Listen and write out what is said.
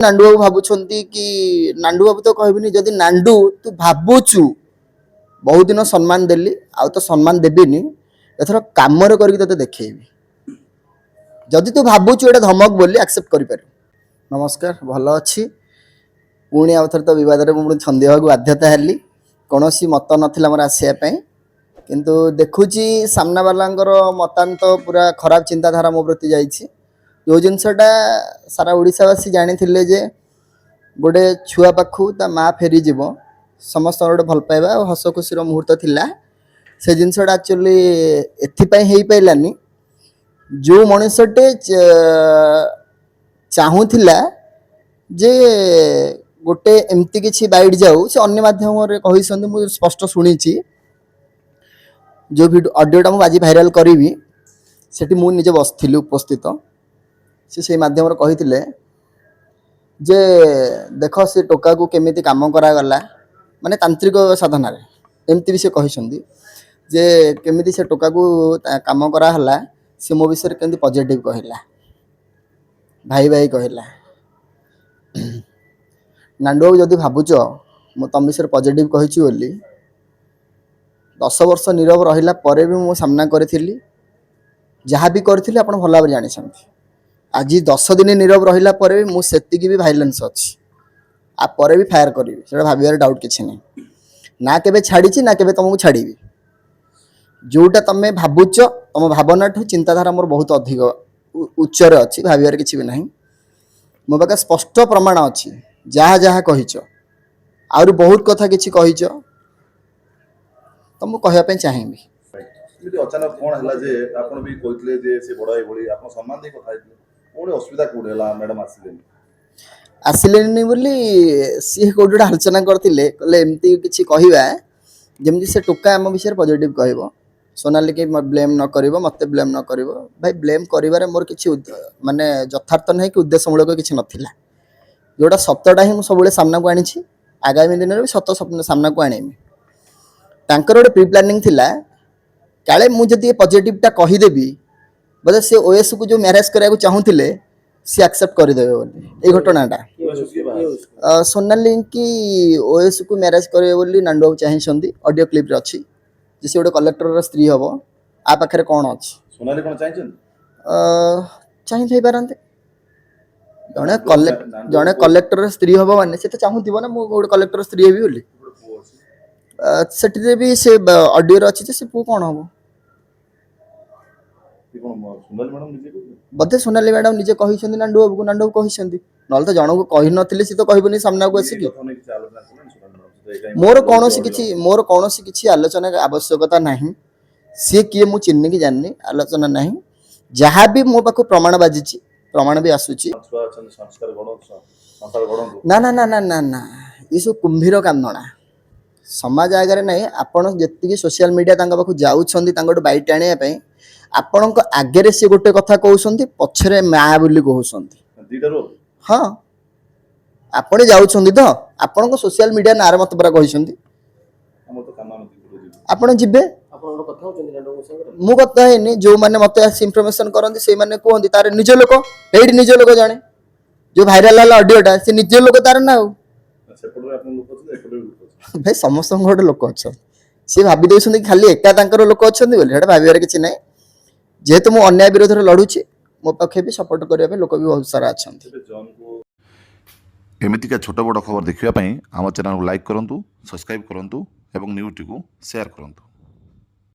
नांडू बाबू भावुंट कि नांडू बाबू तो कहबिनी जदि नांडू तू भावुचु बहुत दिन सम्मान देली आ तो सम्मान देबीनी एथर काम करके देखी जदि तू भावुचु एटा धमक बोली एक्सेप्ट करि पार। नमस्कार भल अच्छी पुणी आउ थे तो बद में छंदी हाँ बाध्यता हेली कौन मत नाला मोर आसवाई किंतु देखुची सामना वाला मतांत पूरा खराब चिंताधारा मो प्रति जाइए जो जिनसटा सारा ओडावासी जानी जे गोटे छुआ पाखु ता माँ फेरी जीव समस्त गोटे भल पाइबा और हस खुशी मुहूर्त थिला से जिनसटा एक्चुअली एथिपाई हो पाइलानी जो मनुष्यटे चाहूला जे गोटे एमती किसी बाइट जाऊ से अन्य माध्यम कही मुझे स्पष्ट शुणी जो ऑडियोटा मुझे आज भाइराल करी सेठी मु निजे बसथिली उपस्थित से माध्यम कही जे देख से टोका को केमिति काम करागला माने तांत्रिक साधन एमती भी से कही जे केमिति से टोका को काम कराला से मो विषय केमती पॉजिटिव कहला भाई भाई कहला नांडू बाबू जदि भावुच मु तुम विषय पॉजिटिव कही बोली 10 वर्ष नीरव रहिला परे भी मु सामना करी जहाँ भी करी आप भल भाव जानी आज 10 दिन नीरव रहिला परे भी मुझे भी भाइलेंस अच्छी आ परे भी फायर करी से भाव डाउट किसी नहीं ना केबे छाड़ी ना केबे तुमको छाड़ी जोटा तुम्हें भावुच तुम भावना ठू चिंताधारा मोर बहुत अधिक उच्चर अच्छी भाव किसी भी ना मो पाखे स्पष्ट प्रमाण अच्छी जहाँ जहाँ कहीच आउरी बहुत कथा किसी कहीच तो मुझे कहवाई चाहिए अचानक कौन है जे आपण भी कहते जे से बड़ भाई भली आपण सम्मान दे कथा कोन असुविधा कोड हला मैडम आसिलेनी बोली सी कोडा आलोचना करथिले कहले एमती किछि कहिबा जेमति से टोका आम विषय पॉजिटिव कहबो सोनाली के ब्लेम न करिवो मते ब्लेम न करिवो भाई ब्लेम करिवारे मोर किछि माने यथार्थ नहीं कि उद्देश्यमूलक किछि नथिला जोटा सत्यटा ही सब सामना को आनी आगामी दिन में सत सामना को आनी तांकर गोटे प्री प्लानिंग थिला काले मुझे पॉजिटिवटा कहीदेवी बोले सी ओएस को जो मैरेज कराया चाहूले सी एक्सेप्ट करदेवे बोली घटनाटा सोनाली की ओएस को मैरेज करे बोली नांडू बाबू चाहिए ऑडियो क्लिप अच्छी जैसे गोटे कलेक्टर स्त्री हम आ पाखे कौन अच्छी सोनाली कौन चाहिए पारते जड़े कलेक्टर स्त्री हम माने से तो चाहूब ना मु गोटे कलेक्टर स्त्री हेबी बोली सेठी भी से ऑडियो अच्छी से पु कौन हम बोधे सोनाली मैडम निजे कही नांडू बाबू नांडू बाबू कही ना तो जन को कही नी सी तो कहबनी सामना को आसिक मोर कौन किसी आलोचना आवश्यकता नहीं सी किए मु चिन्ह की जाननी आलोचना नहीं जहाँ भी मो पाख प्रमाण बाजी प्रमाण भी आसूची ना ना ना ना ना ना ये सब कुंभीर कांदना समाज आगे नहीं आपण जी सोशल मीडिया पाखु जाऊँ बैट आने आपण आगे सी गोटे कथा कहते पछरे माँ बोली कहते हाँ आपड़े जाऊँ तो आपण सोशल मीडिया ना मत परा कहते आपण जीवे मु कथा है जो मैंने मत इनफर्मेशन करते से मैंने कहते तार निज लोक ये निज लोक जाने जो भाइराल है ऑडियोटा से निज लोक तार ना भाई समस्त गोटे लोक अच्छा सी भावी दे खाली एका लोक अच्छा भाव किसी ना जेहेतु मु अन्याय विरोध में लड़ुची मो पाखे भी सपोर्ट करने लोक भी बहुत सारा अच्छा एमतीका छोट बड़ खबर देखा आम चैनल को लाइक करूँ सब्सक्राइब करूँ और न्यूज़ को शेयर करूँ।